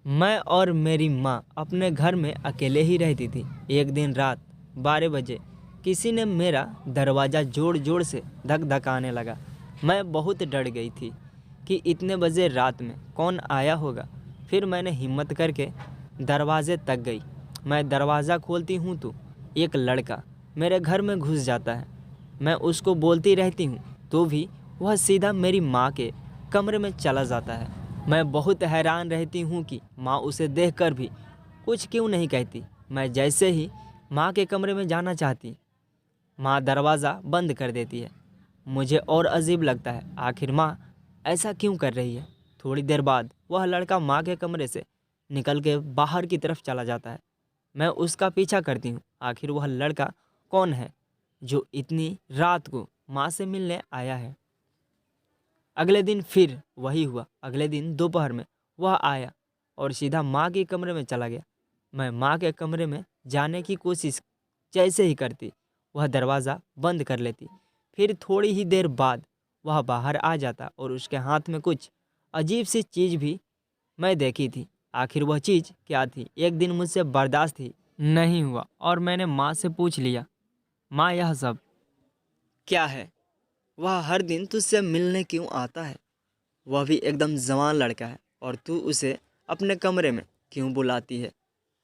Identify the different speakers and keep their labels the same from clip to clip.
Speaker 1: मैं और मेरी माँ अपने घर में अकेले ही रहती थी। एक दिन रात 12 बजे किसी ने मेरा दरवाज़ा जोर जोर से धक धकाने लगा। मैं बहुत डर गई थी कि इतने बजे रात में कौन आया होगा। फिर मैंने हिम्मत करके दरवाजे तक गई। मैं दरवाज़ा खोलती हूँ तो एक लड़का मेरे घर में घुस जाता है। मैं उसको बोलती रहती हूँ तो भी वह सीधा मेरी माँ के कमरे में चला जाता है। मैं बहुत हैरान रहती हूँ कि माँ उसे देखकर भी कुछ क्यों नहीं कहती। मैं जैसे ही माँ के कमरे में जाना चाहती, माँ दरवाज़ा बंद कर देती है। मुझे और अजीब लगता है, आखिर माँ ऐसा क्यों कर रही है। थोड़ी देर बाद वह लड़का माँ के कमरे से निकल के बाहर की तरफ चला जाता है। मैं उसका पीछा करती हूँ, आखिर वह लड़का कौन है जो इतनी रात को माँ से मिलने आया है। अगले दिन फिर वही हुआ। अगले दिन दोपहर में वह आया और सीधा माँ के कमरे में चला गया। मैं माँ के कमरे में जाने की कोशिश जैसे ही करती, वह दरवाज़ा बंद कर लेती। फिर थोड़ी ही देर बाद वह बाहर आ जाता और उसके हाथ में कुछ अजीब सी चीज़ भी मैं देखी थी। आखिर वह चीज़ क्या थी, एक दिन मुझसे बर्दाश्त ही नहीं हुआ और मैंने माँ से पूछ लिया, माँ यह सब क्या है? वह हर दिन तुझसे मिलने क्यों आता है? वह भी एकदम जवान लड़का है और तू उसे अपने कमरे में क्यों बुलाती है?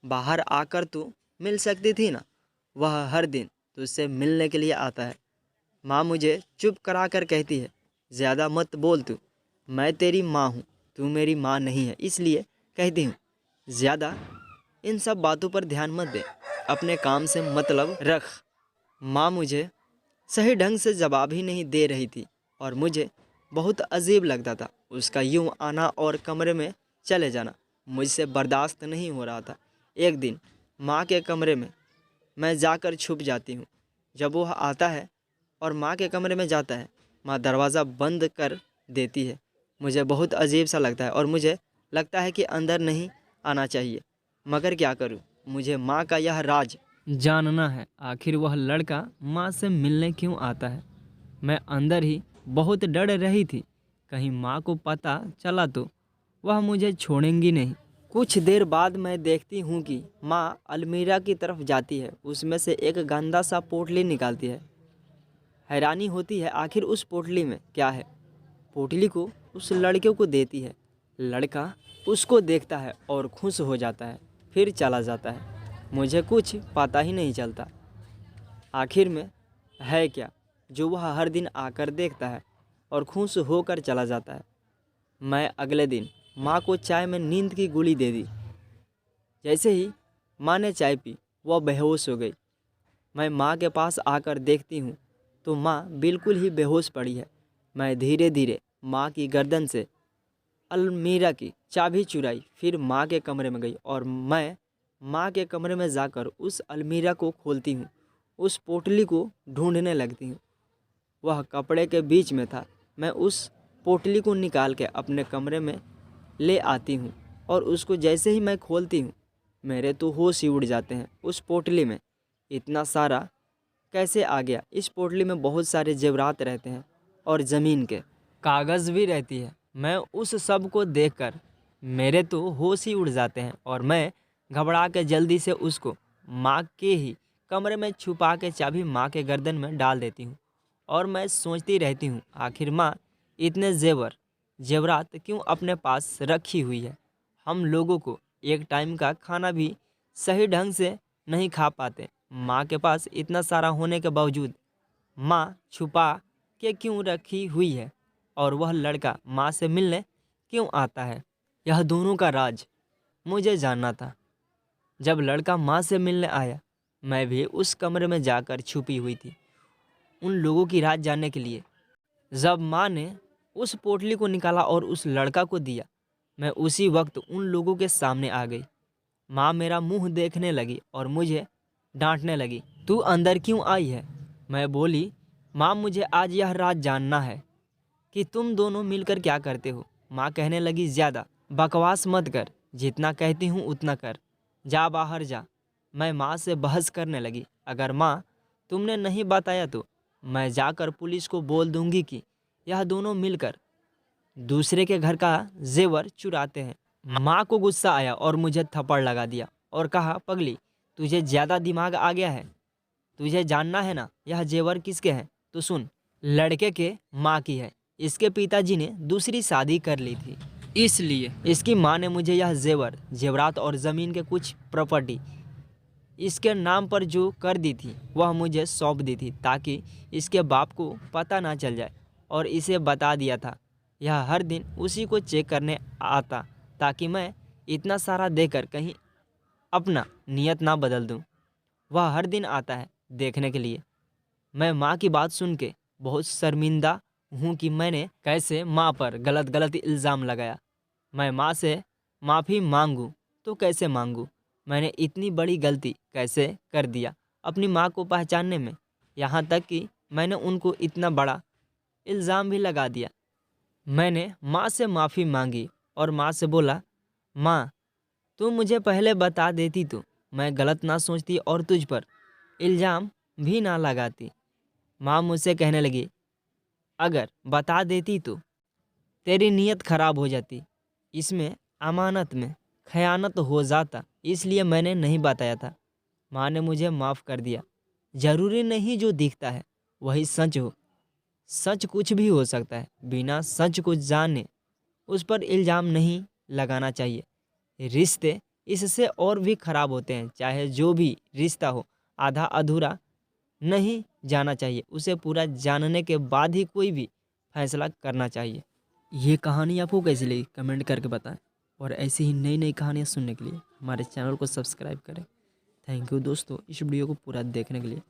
Speaker 1: बाहर आकर तू मिल सकती थी ना। वह हर दिन तुझसे मिलने के लिए आता है। माँ मुझे चुप करा कर कहती है, ज़्यादा मत बोल तू, मैं तेरी माँ हूँ, तू मेरी माँ नहीं है, इसलिए कहती हूँ ज़्यादा इन सब बातों पर ध्यान मत दे, अपने काम से मतलब रख। माँ मुझे सही ढंग से जवाब ही नहीं दे रही थी और मुझे बहुत अजीब लगता था। उसका यूं आना और कमरे में चले जाना मुझसे बर्दाश्त नहीं हो रहा था। एक दिन माँ के कमरे में मैं जाकर छुप जाती हूँ। जब वह आता है और माँ के कमरे में जाता है, माँ दरवाज़ा बंद कर देती है। मुझे बहुत अजीब सा लगता है और मुझे लगता है कि अंदर नहीं आना चाहिए, मगर क्या करूँ, मुझे माँ का यह राज जानना है। आखिर वह लड़का माँ से मिलने क्यों आता है? मैं अंदर ही बहुत डर रही थी, कहीं माँ को पता चला तो वह मुझे छोड़ेंगी नहीं। कुछ देर बाद मैं देखती हूँ कि माँ अलमीरा की तरफ जाती है, उसमें से एक गंदा सा पोटली निकालती है। हैरानी होती है आखिर उस पोटली में क्या है। पोटली को उस लड़के को देती है। लड़का उसको देखता है और खुश हो जाता है, फिर चला जाता है। मुझे कुछ पता ही नहीं चलता आखिर में है क्या जो वह हर दिन आकर देखता है और खुश होकर चला जाता है। मैं अगले दिन माँ को चाय में नींद की गोली दे दी। जैसे ही माँ ने चाय पी, वह बेहोश हो गई। मैं माँ के पास आकर देखती हूँ तो माँ बिल्कुल ही बेहोश पड़ी है। मैं धीरे धीरे माँ की गर्दन से अलमीरा की चाबी चुराई, फिर माँ के कमरे में गई और मैं माँ के कमरे में जाकर उस अलमीरा को खोलती हूँ, उस पोटली को ढूंढने लगती हूँ। वह कपड़े के बीच में था। मैं उस पोटली को निकाल के अपने कमरे में ले आती हूँ और उसको जैसे ही मैं खोलती हूँ, मेरे तो होश ही उड़ जाते हैं। उस पोटली में इतना सारा कैसे आ गया? इस पोटली में बहुत सारे जेवरात रहते हैं और ज़मीन के कागज़ भी रहती है। मैं उस सब को देखकर मेरे तो होश ही उड़ जाते हैं और मैं घबरा के जल्दी से उसको माँ के ही कमरे में छुपा के चाबी माँ के गर्दन में डाल देती हूँ। और मैं सोचती रहती हूँ, आखिर माँ इतने जेवरात क्यों अपने पास रखी हुई है? हम लोगों को एक टाइम का खाना भी सही ढंग से नहीं खा पाते। माँ के पास इतना सारा होने के बावजूद माँ छुपा के क्यों रखी हुई है? और वह लड़का माँ से मिलने क्यों आता है? यह दोनों का राज मुझे जानना था। जब लड़का माँ से मिलने आया, मैं भी उस कमरे में जाकर छुपी हुई थी उन लोगों की राज जानने के लिए। जब माँ ने उस पोटली को निकाला और उस लड़का को दिया, मैं उसी वक्त उन लोगों के सामने आ गई। माँ मेरा मुंह देखने लगी और मुझे डांटने लगी, तू अंदर क्यों आई है? मैं बोली, माँ मुझे आज यह राज जानना है कि तुम दोनों मिलकर क्या करते हो। माँ कहने लगी, ज़्यादा बकवास मत कर, जितना कहती हूँ उतना कर, जा बाहर जा। मैं माँ से बहस करने लगी, अगर माँ तुमने नहीं बताया तो मैं जाकर पुलिस को बोल दूंगी कि यह दोनों मिलकर दूसरे के घर का जेवर चुराते हैं। माँ को गुस्सा आया और मुझे थप्पड़ लगा दिया और कहा, पगली, तुझे ज़्यादा दिमाग आ गया है? तुझे जानना है ना यह जेवर किसके हैं? तो सुन, लड़के के माँ की है। इसके पिताजी ने दूसरी शादी कर ली थी, इसलिए इसकी माँ ने मुझे यह जेवरात और ज़मीन के कुछ प्रॉपर्टी इसके नाम पर जो कर दी थी वह मुझे सौंप दी थी, ताकि इसके बाप को पता ना चल जाए। और इसे बता दिया था यह हर दिन उसी को चेक करने आता, ताकि मैं इतना सारा देकर कहीं अपना नियत ना बदल दूं। वह हर दिन आता है देखने के लिए। मैं माँ की बात सुन के बहुत शर्मिंदा हूँ कि मैंने कैसे माँ पर गलत गलत इल्ज़ाम लगाया। मैं माँ से माफ़ी मांगूँ तो कैसे मांगूँ? मैंने इतनी बड़ी गलती कैसे कर दिया अपनी माँ को पहचानने में, यहाँ तक कि मैंने उनको इतना बड़ा इल्ज़ाम भी लगा दिया। मैंने माँ से माफ़ी मांगी और माँ से बोला, माँ, तुम मुझे पहले बता देती तो मैं गलत ना सोचती और तुझ पर इल्ज़ाम भी ना लगाती। माँ मुझसे कहने लगी, अगर बता देती तो तेरी नीयत खराब हो जाती, इसमें अमानत में खयानत हो जाता, इसलिए मैंने नहीं बताया था। माँ ने मुझे माफ़ कर दिया। ज़रूरी नहीं जो दिखता है वही सच हो। सच कुछ भी हो सकता है। बिना सच को जाने उस पर इल्ज़ाम नहीं लगाना चाहिए। रिश्ते इससे और भी खराब होते हैं। चाहे जो भी रिश्ता हो, आधा अधूरा नहीं जाना चाहिए, उसे पूरा जानने के बाद ही कोई भी फैसला करना चाहिए। ये कहानी आपको कैसी लगी कमेंट करके बताएं, और ऐसी ही नई नई कहानियाँ सुनने के लिए हमारे चैनल को सब्सक्राइब करें। थैंक यू दोस्तों इस वीडियो को पूरा देखने के लिए।